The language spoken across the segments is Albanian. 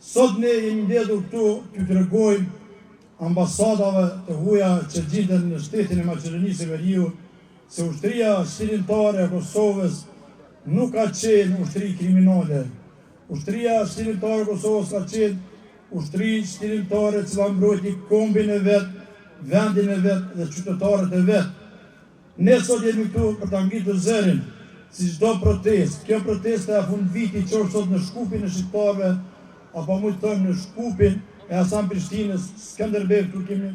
Sot ne jemi mbledhur këtu t'ju tregojmë ambasadave të huaja që gjenden në shtetin e Maqedonisë së Veriut se ushtria shtirimtare e Kosovës nuk ka qenë ushtri kriminale. Ushtria shtirimtare e Kosovës ka qenë ushtri shtirimtare që mbrojti kombin e vet, vendin e vet dhe qytetarët e vet. Ne sot jemi këtu për ta ngritur zërin si çdo protestë. Kjo protestë e fund viti që është sot në Shkupin e shqiptarëve, apo mund të thënë në Shkupin e Hasan Prishtinës, Skënderbeu, këtu kemi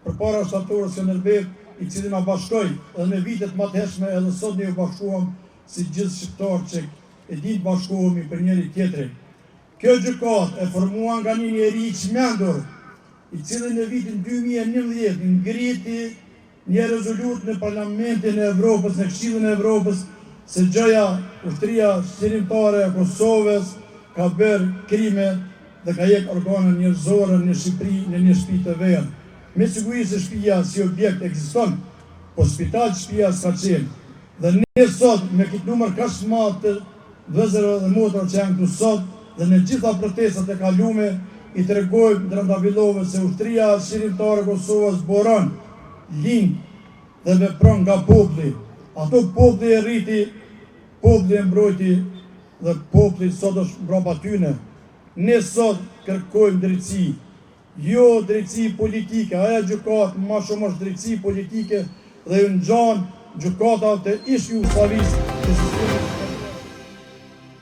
përpara shtatorës Skënderbeu, i cili na bashkoi edhe në vitet më të hershme, edhe sot ne u bashkuam si gjithë shqiptarë që e ditë bashkohemi për njëri tjetrin. Kjo gjykatë e formuar nga një njeri i çmendur, i cili në vitin 2011 ngriti një rezolutë në Parlamentin e Evropës, në Këshillin e Evropës, se gjoja ushtria shtirimtare e Kosovës ka bërë krime dhe ka jep organe njerëzore në Shqipëri në një shtëpi të verë. Me siguri se shtëpia si objekt ekziston, po spital shtëpia s'ka qenë. Dhe ne sot me këtë numër kaq të madh të vëllezërve dhe motra që janë këtu sot dhe në gjitha protestat e kaluara i tregojmë drejtavillove se ushtria shtirimtare e Kosovës boron, lind dhe vepron nga populli. Ato populli e rriti, populli e mbrojti dhe populli sot është mbrapa tyne. Ne sot kërkojmë drejtësi, jo drejtësi politike, aja gjykatë më shumë është drejtësi politike dhe ju ngjan gjykata të ish Jugosllavisë të sistemit